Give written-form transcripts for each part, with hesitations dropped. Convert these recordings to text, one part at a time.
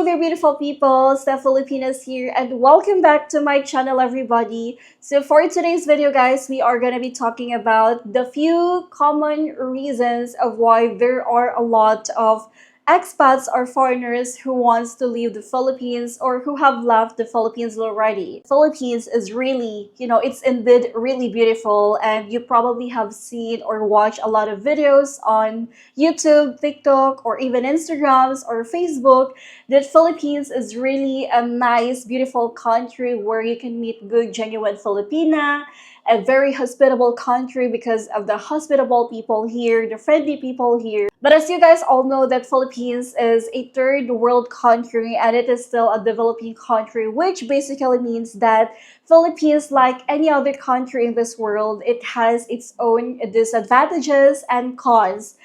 there, beautiful people. Stephilippines here, and welcome back to my channel, everybody. So for today's video, guys, we are gonna be talking about the few common reasons of why there are a lot of expats or foreigners who wants to leave the Philippines or who have left the Philippines already. Philippines is really, it's indeed really beautiful, and you probably have seen or watched a lot of videos on YouTube, TikTok, or even Instagrams or Facebook that Philippines is really a nice, beautiful country where you can meet good, genuine Filipina, a very hospitable country because of the hospitable people here, the friendly people here. But as you guys all know, that Philippines is a third world country and it is still a developing country, which basically means that Philippines, like any other country in this world, it has its own disadvantages and cons.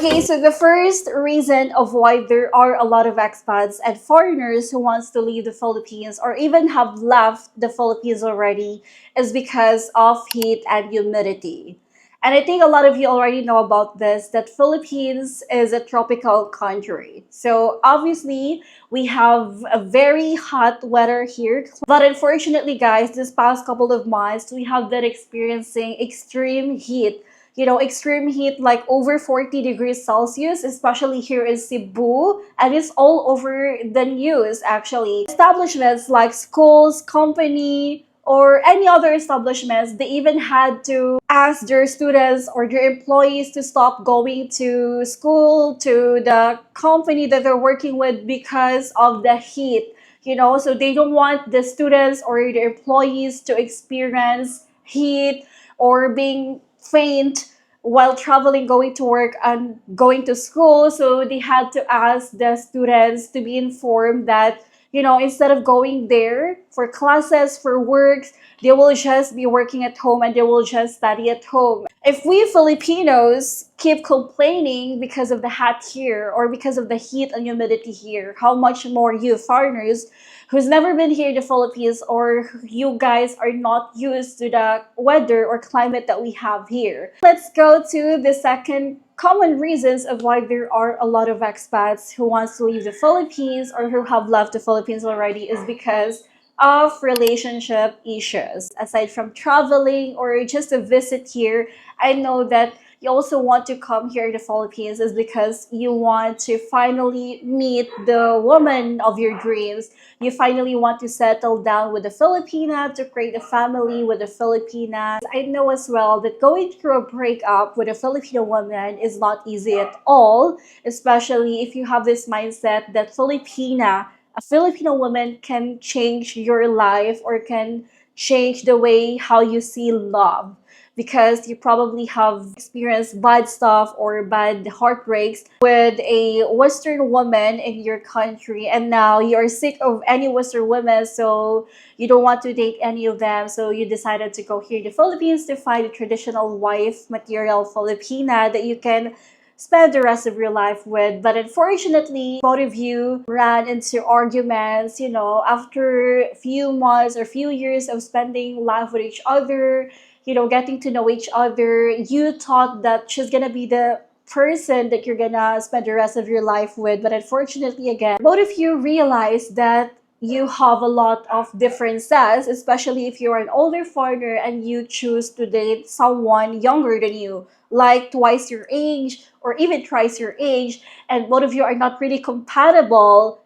Okay, so the first reason of why there are a lot of expats and foreigners who wants to leave the Philippines or even have left the Philippines already is because of heat and humidity. And I think a lot of you already know about this, that Philippines is a tropical country. So obviously, we have a very hot weather here. But unfortunately, guys, this past couple of months, we have been experiencing extreme heat. Extreme heat like over 40 degrees Celsius, especially here in Cebu, and it's all over the news actually. Establishments like schools, company, or any other establishments, they even had to ask their students or their employees to stop going to school, to the company that they're working with because of the heat. So they don't want the students or the employees to experience heat or being faint while traveling, going to work and going to school. So they had to ask the students to be informed that, instead of going there for classes, for works, they will just be working at home and they will just study at home. If we Filipinos keep complaining because of the hot here or because of the heat and humidity here, how much more you foreigners who's never been here in the Philippines, or you guys are not used to the weather or climate that we have here. Let's go to the second common reasons of why there are a lot of expats who wants to leave the Philippines or who have left the Philippines already is because of relationship issues. Aside from traveling or just a visit here, I know that you also want to come here to the Philippines is because you want to finally meet the woman of your dreams. You finally want to settle down with a Filipina, to create a family with a Filipina. I know as well that going through a breakup with a Filipino woman is not easy at all, especially if you have this mindset that a Filipino woman can change your life or can change the way how you see love, because you probably have experienced bad stuff or bad heartbreaks with a Western woman in your country, and now you're sick of any Western women, so you don't want to date any of them, so you decided to go here in the Philippines to find a traditional wife material Filipina that you can spend the rest of your life with. But unfortunately, both of you ran into arguments, after a few months or few years of spending life with each other, getting to know each other. You thought that she's gonna be the person that you're gonna spend the rest of your life with. But unfortunately, again, both of you realize that you have a lot of differences, especially if you're an older foreigner and you choose to date someone younger than you, like twice your age or even thrice your age, and both of you are not really compatible,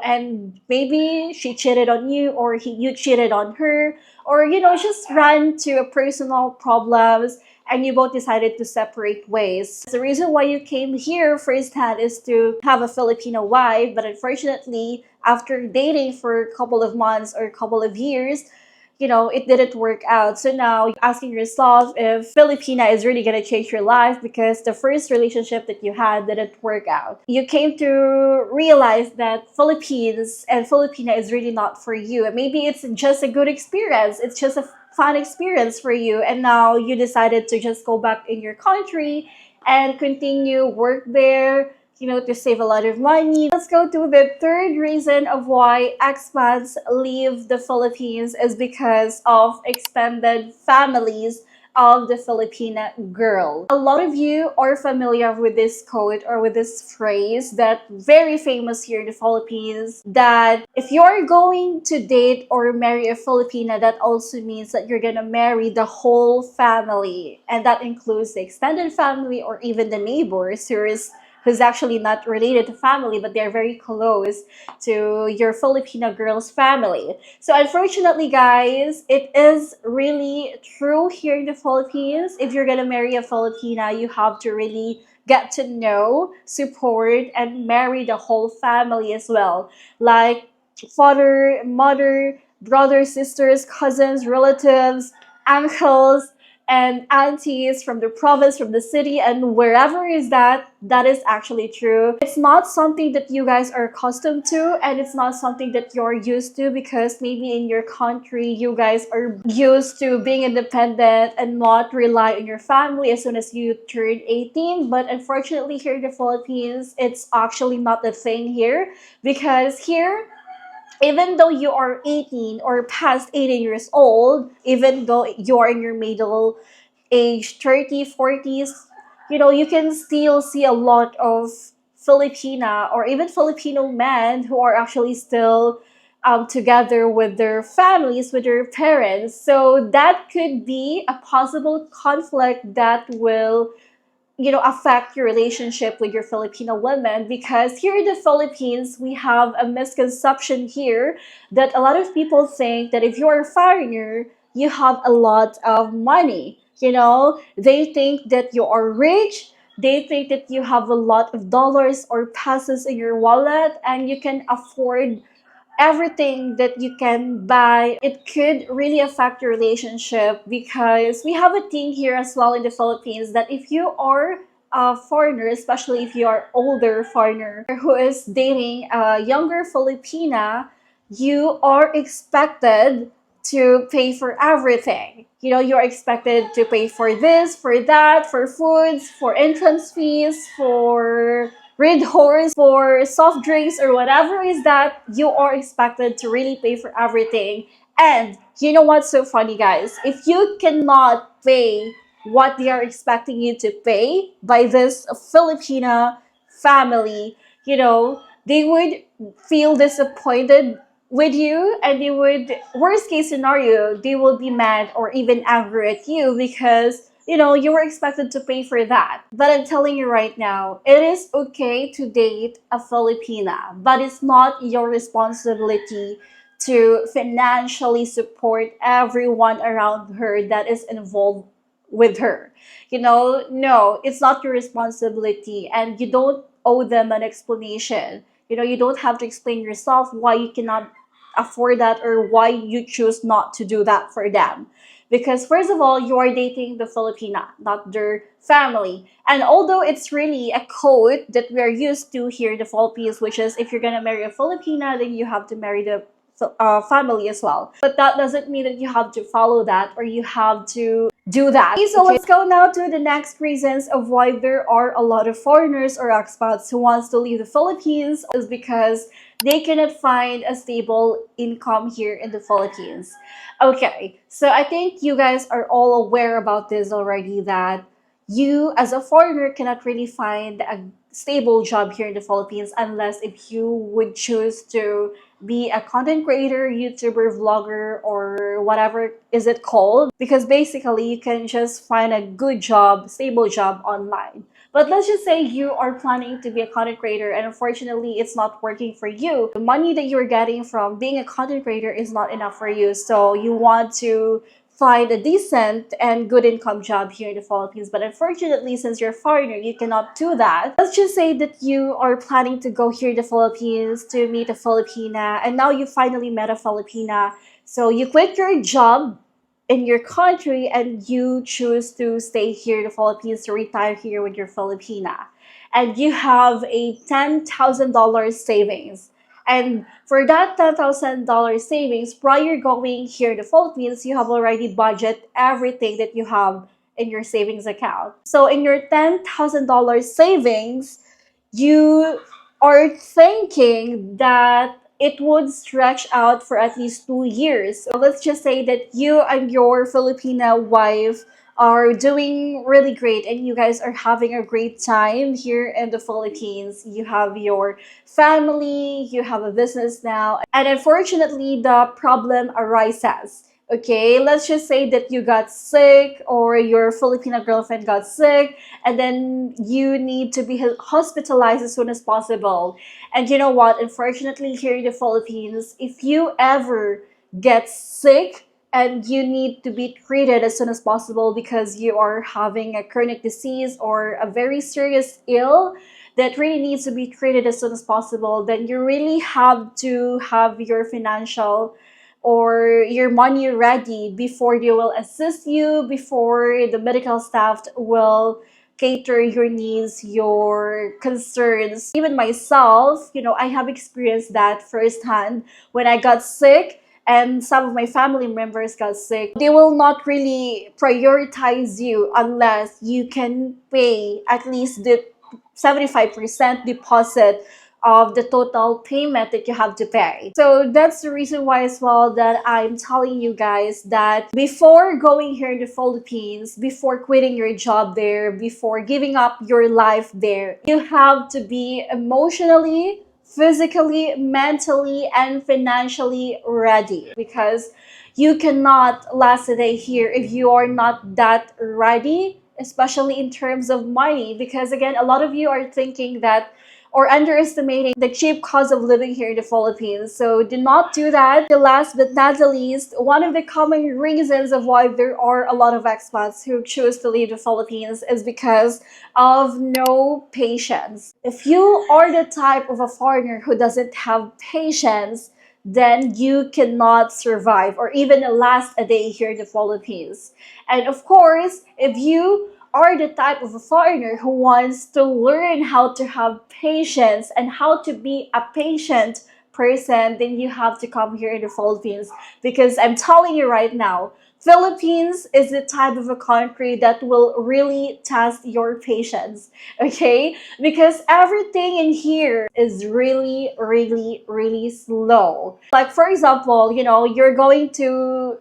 and maybe she cheated on you or you cheated on her, or just ran to a personal problems and you both decided to separate ways. The reason why you came here firsthand is to have a Filipino wife, but unfortunately, after dating for a couple of months or a couple of years, it didn't work out. So now you're asking yourself if Filipina is really going to change your life because the first relationship that you had didn't work out. You came to realize that Philippines and Filipina is really not for you. And maybe it's just a good experience. It's just a fun experience for you. And now you decided to just go back in your country and continue work there, to save a lot of money. Let's go to the third reason of why expats leave the Philippines is because of extended families of the Filipina girl. A lot of you are familiar with this quote or with this phrase that very famous here in the Philippines, that if you're going to date or marry a Filipina, that also means that you're gonna marry the whole family. And that includes the extended family or even the neighbors who's actually not related to family, but they're very close to your Filipino girl's family. So unfortunately, guys, it is really true here in the Philippines. If you're gonna marry a Filipina, you have to really get to know, support, and marry the whole family as well. Like father, mother, brothers, sisters, cousins, relatives, uncles, and aunties from the province, from the city, and wherever is that, that is actually true. It's not something that you guys are accustomed to, and it's not something that you're used to, because maybe in your country, you guys are used to being independent and not rely on your family as soon as you turn 18. But unfortunately, here in the Philippines, it's actually not the thing here, because here, even though you are 18 or past 18 years old, even though you are in your middle age, 30, 40s, you can still see a lot of Filipina or even Filipino men who are actually still together with their families, with their parents. So that could be a possible conflict that will affect your relationship with your Filipino women, because here in the Philippines we have a misconception here that a lot of people think that if you're a foreigner, you have a lot of money. They think that you are rich. They think that you have a lot of dollars or pesos in your wallet and you can afford everything that you can buy. It could really affect your relationship, because we have a thing here as well in the Philippines that if you are a foreigner, especially if you are older foreigner who is dating a younger Filipina, you are expected to pay for everything. You're expected to pay for this, for that, for foods, for entrance fees, for red horse, for soft drinks, or whatever is that, you are expected to really pay for everything. And you know what's so funny, guys? If you cannot pay what they are expecting you to pay by this Filipina family, they would feel disappointed with you, and they would, worst case scenario, they will be mad or even angry at you, because you were expected to pay for that. But I'm telling you right now, it is okay to date a Filipina, but it's not your responsibility to financially support everyone around her that is involved with her. No, it's not your responsibility, and you don't owe them an explanation. You don't have to explain yourself why you cannot afford that or why you choose not to do that for them. Because first of all, you are dating the Filipina, not their family. And although it's really a code that we are used to here in the Philippines, which is if you're gonna marry a Filipina, then you have to marry the family as well. But that doesn't mean that you have to follow that or you have to do that. Okay, so let's go now to the next reasons of why there are a lot of foreigners or expats who wants to leave the Philippines, is because they cannot find a stable income here in the Philippines. Okay, so I think you guys are all aware about this already, that you as a foreigner cannot really find a stable job here in the Philippines unless if you would choose to be a content creator, YouTuber, vlogger, or whatever is it called, because basically you can just find a good job, stable job online. But let's just say you are planning to be a content creator and unfortunately it's not working for you. The money that you're getting from being a content creator is not enough for you. So you want to find a decent and good income job here in the Philippines. But unfortunately, since you're a foreigner, you cannot do that. Let's just say that you are planning to go here in the Philippines to meet a Filipina, and now you finally met a Filipina. So you quit your job in your country and you choose to stay here in the Philippines, to retire here with your Filipina. And you have a $10,000 savings. And for that $10,000 savings, prior going here in the Philippines, you have already budget everything that you have in your savings account. So in your $10,000 savings, you are thinking that it would stretch out for at least 2 years. So let's just say that you and your Filipina wife are doing really great and you guys are having a great time here in the Philippines. You have your family, you have a business now, and unfortunately, the problem arises. Okay, let's just say that you got sick or your Filipino girlfriend got sick, and then you need to be hospitalized as soon as possible. And you know what? Unfortunately, here in the Philippines, if you ever get sick and you need to be treated as soon as possible because you are having a chronic disease or a very serious ill that really needs to be treated as soon as possible, then you really have to have your financial or your money ready before they will assist you, before the medical staff will cater your needs, your concerns. Even myself, I have experienced that firsthand when I got sick and some of my family members got sick. They will not really prioritize you unless you can pay at least the 75% deposit of the total payment that you have to pay. So that's the reason why as well that I'm telling you guys that before going here in the Philippines, before quitting your job there, before giving up your life there, you have to be emotionally, physically, mentally, and financially ready because you cannot last a day here if you are not that ready, especially in terms of money. Because again, a lot of you are thinking that or underestimating the cheap cost of living here in the Philippines. So do not do that. The last but not the least, one of the common reasons of why there are a lot of expats who choose to leave the Philippines is because of no patience. If you are the type of a foreigner who doesn't have patience, then you cannot survive or even last a day here in the Philippines. And of course, if you are the type of a foreigner who wants to learn how to have patience and how to be a patient person, then you have to come here in the Philippines because I'm telling you right now, Philippines is the type of a country that will really test your patience, okay? Because everything in here is really, really, really slow. Like for example, you're going to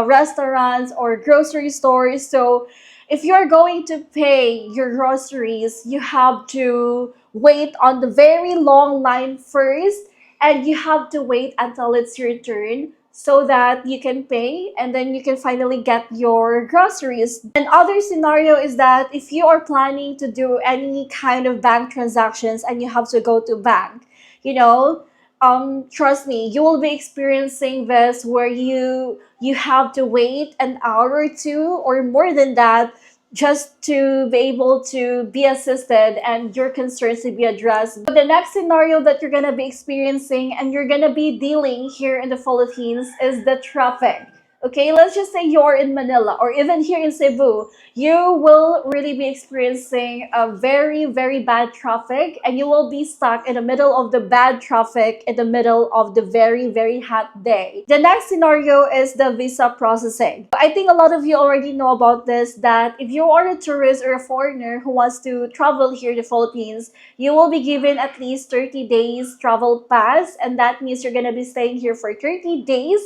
restaurants or grocery stores, so if you're going to pay your groceries, you have to wait on the very long line first, and you have to wait until it's your turn so that you can pay and then you can finally get your groceries. Another scenario is that if you are planning to do any kind of bank transactions and you have to go to bank, you know, trust me, you will be experiencing this where you have to wait an hour or two or more than that just to be able to be assisted and your concerns to be addressed. But the next scenario that you're gonna be experiencing and you're gonna be dealing here in the Philippines is the traffic. Okay, let's just say you're in Manila or even here in Cebu, you will really be experiencing a very, very bad traffic and you will be stuck in the middle of the bad traffic in the middle of the very, very hot day. The next scenario is the visa processing. I think a lot of you already know about this, that if you are a tourist or a foreigner who wants to travel here in the Philippines, you will be given at least 30 days travel pass, and that means you're gonna be staying here for 30 days.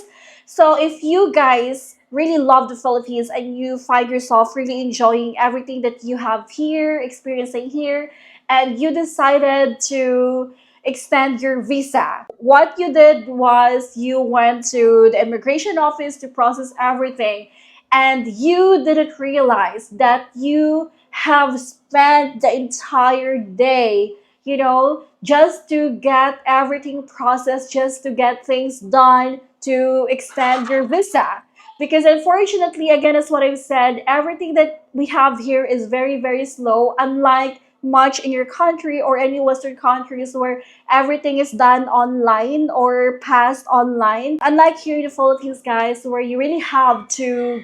So if you guys really love the Philippines and you find yourself really enjoying everything that you have here, experiencing here, and you decided to extend your visa, what you did was you went to the immigration office to process everything, and you didn't realize that you have spent the entire day just to get everything processed, just to get things done to extend your visa. Because unfortunately, again, as what I've said, everything that we have here is very, very slow, unlike much in your country or any Western countries where everything is done online or passed online. Unlike here in the Philippines, guys, where you really have to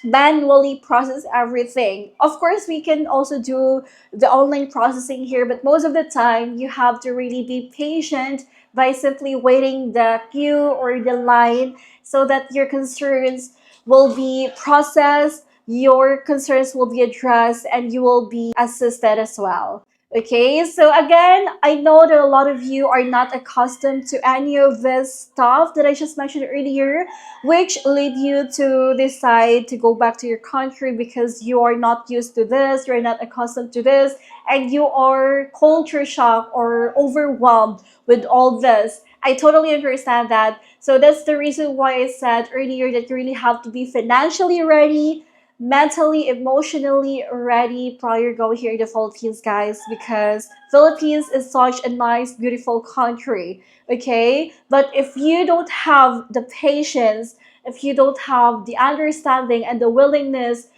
manually process everything. Of course, we can also do the online processing here, but most of the time you have to really be patient by simply waiting the queue or the line so that your concerns will be processed, your concerns will be addressed, and you will be assisted as well. Okay, so again, I know that a lot of you are not accustomed to any of this stuff that I just mentioned earlier, which lead you to decide to go back to your country because you are not used to this, you're not accustomed to this, and you are culture shock or overwhelmed with all this. I totally understand that. So that's the reason why I said earlier that you really have to be financially ready, mentally, emotionally ready prior going here in the Philippines, guys, because Philippines is such a nice, beautiful country. Okay, but if you don't have the patience, if you don't have the understanding and the willingness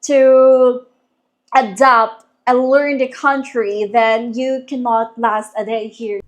to adapt and learn the country, then you cannot last a day here.